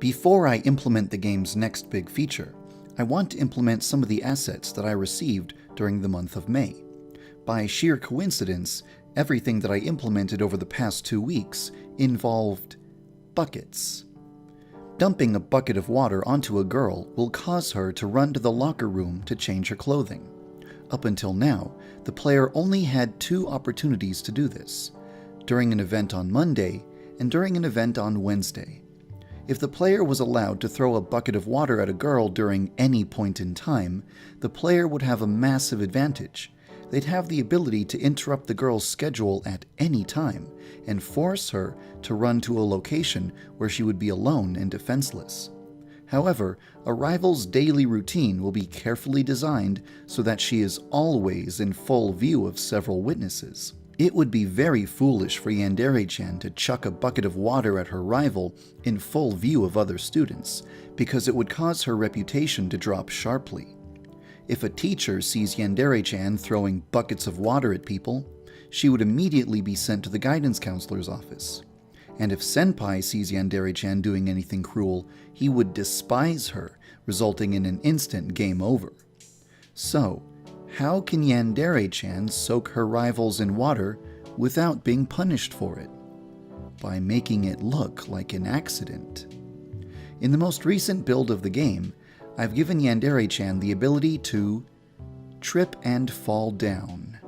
Before I implement the game's next big feature, I want to implement some of the assets that I received during the month of May. By sheer coincidence, everything that I implemented over the past 2 weeks involved buckets. Dumping a bucket of water onto a girl will cause her to run to the locker room to change her clothing. Up until now, the player only had 2 opportunities to do this, during an event on Monday and during an event on Wednesday. If the player was allowed to throw a bucket of water at a girl during any point in time, the player would have a massive advantage. They'd have the ability to interrupt the girl's schedule at any time and force her to run to a location where she would be alone and defenseless. However, a rival's daily routine will be carefully designed so that she is always in full view of several witnesses. It would be very foolish for Yandere-chan to chuck a bucket of water at her rival in full view of other students, because it would cause her reputation to drop sharply. If a teacher sees Yandere-chan throwing buckets of water at people, she would immediately be sent to the guidance counselor's office. And if Senpai sees Yandere-chan doing anything cruel, he would despise her, resulting in an instant game over. So, how can Yandere-chan soak her rivals in water without being punished for it? By making it look like an accident. In the most recent build of the game, I've given Yandere-chan the ability to trip and fall down.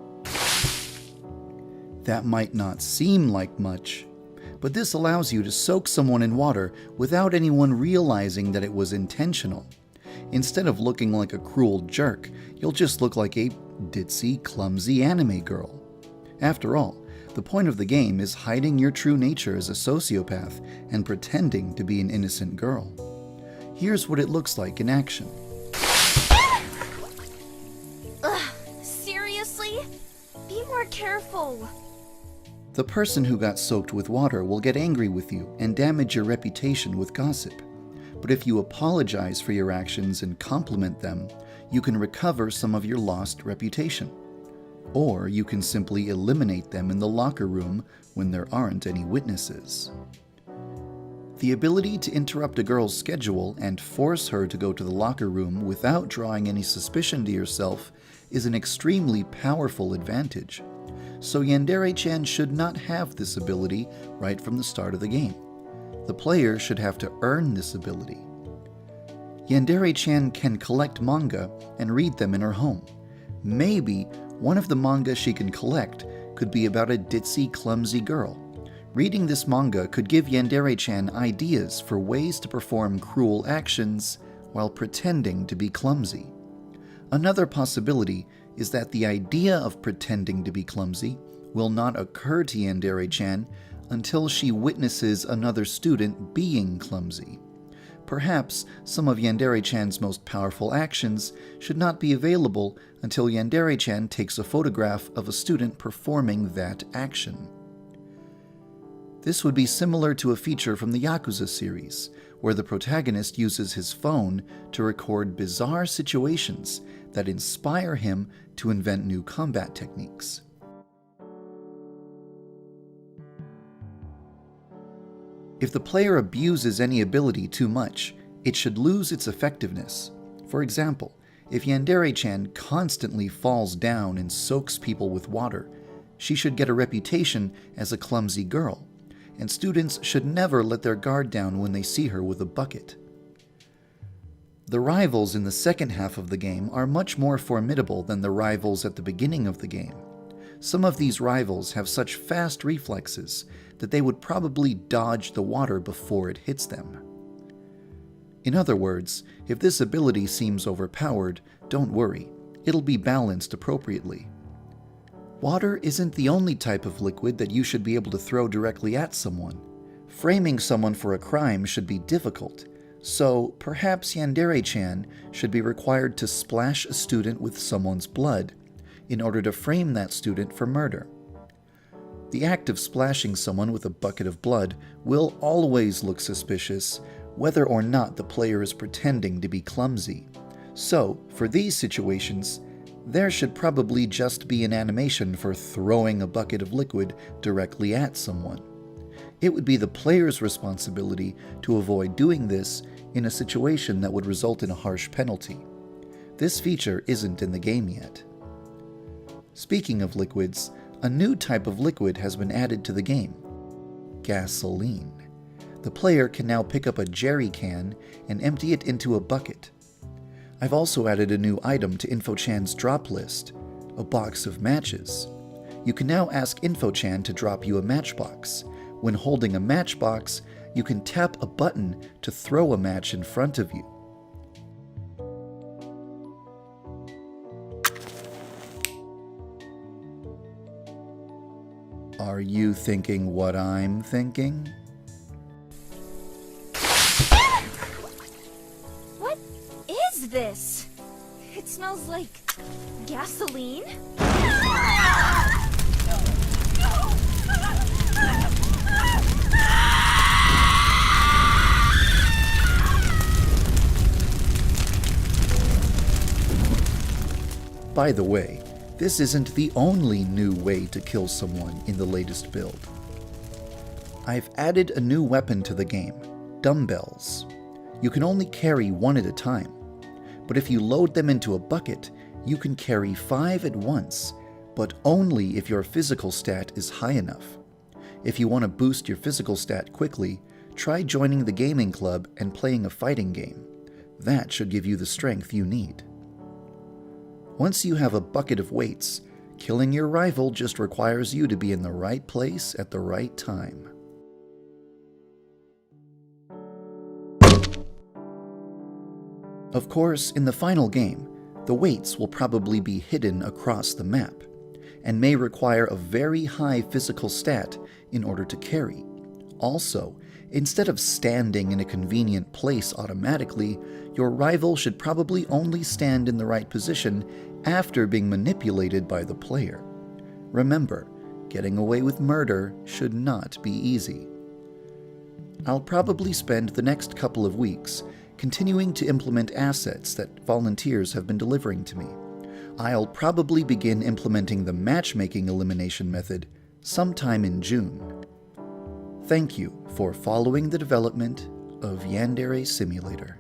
That might not seem like much, but this allows you to soak someone in water without anyone realizing that it was intentional. Instead of looking like a cruel jerk, you'll just look like a ditzy, clumsy anime girl. After all, the point of the game is hiding your true nature as a sociopath and pretending to be an innocent girl. Here's what it looks like in action. Ugh, seriously? Be more careful. The person who got soaked with water will get angry with you and damage your reputation with gossip. But if you apologize for your actions and compliment them, you can recover some of your lost reputation. Or you can simply eliminate them in the locker room when there aren't any witnesses. The ability to interrupt a girl's schedule and force her to go to the locker room without drawing any suspicion to yourself is an extremely powerful advantage. So Yandere-chan should not have this ability right from the start of the game. The player should have to earn this ability. Yandere-chan can collect manga and read them in her home. Maybe one of the manga she can collect could be about a ditzy, clumsy girl. Reading this manga could give Yandere-chan ideas for ways to perform cruel actions while pretending to be clumsy. Another possibility is that the idea of pretending to be clumsy will not occur to Yandere-chan until she witnesses another student being clumsy. Perhaps some of Yandere-chan's most powerful actions should not be available until Yandere-chan takes a photograph of a student performing that action. This would be similar to a feature from the Yakuza series, where the protagonist uses his phone to record bizarre situations that inspire him to invent new combat techniques. If the player abuses any ability too much, it should lose its effectiveness. For example, if Yandere-chan constantly falls down and soaks people with water, she should get a reputation as a clumsy girl, and students should never let their guard down when they see her with a bucket. The rivals in the second half of the game are much more formidable than the rivals at the beginning of the game. Some of these rivals have such fast reflexes that they would probably dodge the water before it hits them. In other words, if this ability seems overpowered, don't worry, it'll be balanced appropriately. Water isn't the only type of liquid that you should be able to throw directly at someone. Framing someone for a crime should be difficult, so perhaps Yandere-chan should be required to splash a student with someone's blood in order to frame that student for murder. The act of splashing someone with a bucket of blood will always look suspicious, whether or not the player is pretending to be clumsy. So, for these situations, there should probably just be an animation for throwing a bucket of liquid directly at someone. It would be the player's responsibility to avoid doing this in a situation that would result in a harsh penalty. This feature isn't in the game yet. Speaking of liquids, a new type of liquid has been added to the game: gasoline. The player can now pick up a jerry can and empty it into a bucket. I've also added a new item to InfoChan's drop list: a box of matches. You can now ask InfoChan to drop you a matchbox. When holding a matchbox, you can tap a button to throw a match in front of you. Are you thinking what I'm thinking? What is this? It smells like gasoline. By the way, this isn't the only new way to kill someone in the latest build. I've added a new weapon to the game: dumbbells. You can only carry one at a time, but if you load them into a bucket, you can carry 5 at once, but only if your physical stat is high enough. If you want to boost your physical stat quickly, try joining the gaming club and playing a fighting game. That should give you the strength you need. Once you have a bucket of weights, killing your rival just requires you to be in the right place at the right time. Of course, in the final game, the weights will probably be hidden across the map, and may require a very high physical stat in order to carry. Also, instead of standing in a convenient place automatically, your rival should probably only stand in the right position after being manipulated by the player. Remember, getting away with murder should not be easy. I'll probably spend the next couple of weeks continuing to implement assets that volunteers have been delivering to me. I'll probably begin implementing the matchmaking elimination method sometime in June. Thank you for following the development of Yandere Simulator.